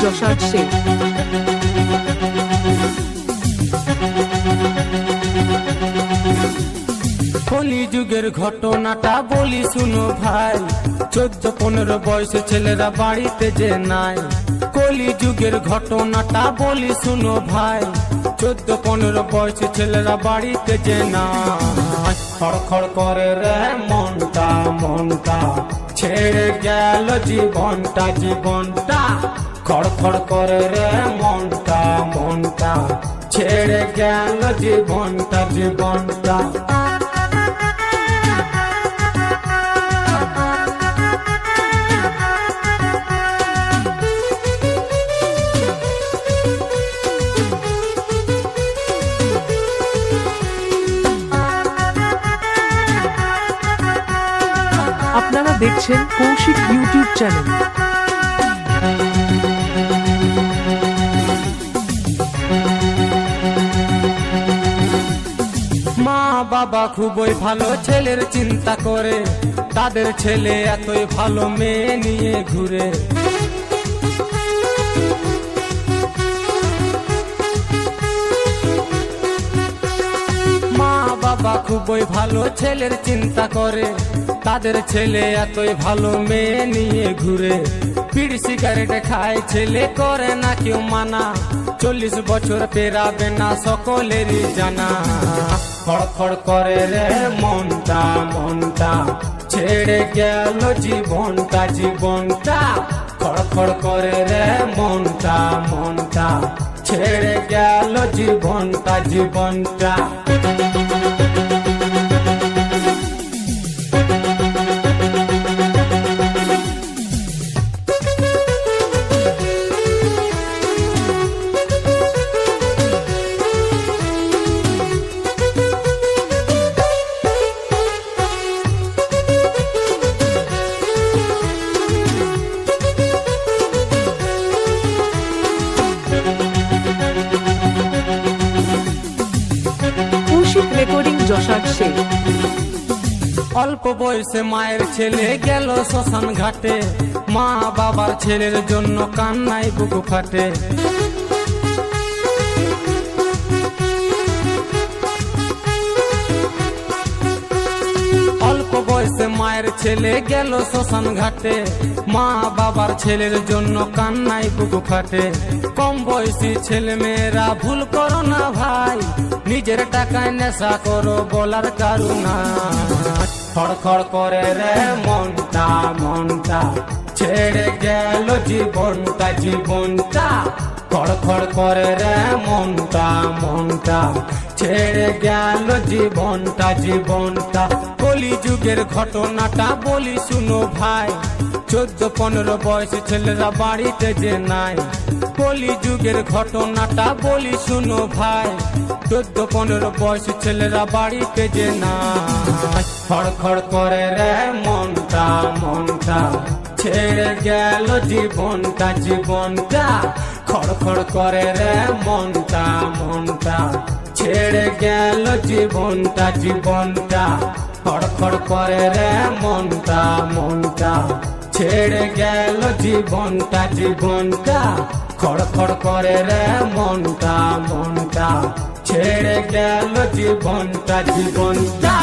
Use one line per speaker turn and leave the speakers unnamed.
যশার শেখ।
কলি যুগের ঘটনাটা বলি শুনো ভাই, 14-15 বয়সে ছেলেরা বাড়িতে যে নাই। কলি যুগের ঘটনাটা বলি শুনো ভাই, 14-15 বয়সে ছেলেরা বাড়িতে যে নাই। খড়খড় করে রে মনটা মনটা, ছেড়ে গেল জীবনটা জীবনটা। খড়খড় করে রে মনটা মনটা, ছেড়ে গেল জীবনটা জীবনটা।
আপনারা দেখছেন কৌশিক ইউটিউব চ্যানেল।
মা বাবা খুবই ভালো ছেলের চিন্তা করে, তাদের ছেলে এতই ভালো মেয়ে নিয়ে ঘুরে। মা বাবা খুবই ভালো ছেলের চিন্তা করে, তাদের ছেলে এতই ভালো মেয়ে নিয়ে ঘুরে। বিড়ি সিগারেট খায় ছেলে, করে না কেউ মানা, 40 বছর পেরাবে না সকলেরই জানা। খড়খড় করে রে মনটা মনটা, ছেড়ে গেল জীবনটা জীবনটা। খড়খড় করে রে মনটা মনটা, ছেড়ে গেল জীবনটা জীবনটা।
কৌশিক রেকর্ডিং যশার শেখ।
অল্প বয়সে মায়ের ছেলে গেল শ্মশান ঘাটে, মা বাবার ছেলের জন্য কান্নায় বুক ফাটে। অল্প বয়সে মায়ের ছেলে গেল শ্মশান ঘাটে, মা বাবার ছেলের জন্য কান্নায় বুক ফাটে। কম বয়সী ছেলে মেয়েরা ভুল করো না ভাই, নিজের টাকায় নেশা করো বলার কারুনা। খড়খড় করে রে মনটা মনটা, ছেড়ে গেল জীবনটা জীবনটা। খড়খড় করে রে মনটা মনটা, ছেড়ে গেল জীবনটা জীবনটা। কলি যুগের ঘটনাটা বলি শুনো ভাই, 14-15 বয়সী ছেলেরা বাড়িতে যে নাই। কলি যুগের ঘটনাটা বলি শুনো ভাই, 14-15 বয়সী ছেলেরা বাড়িতে যে নাই। খড়খড় করে রে মনটা মনটা, ছেড়ে গেল জীবনটা জীবনটা। খড়খড় করে রে মনটা মনটা, ছেড়ে গেল জীবনটা জীবনটা। খড়খড় করে রে মনটা মনটা, ছেড়ে গেল জীবনটা জীবনটা। খড়খড় করে রে মনটা মনটা, ছেড়ে গেল জীবনটা জীবনটা।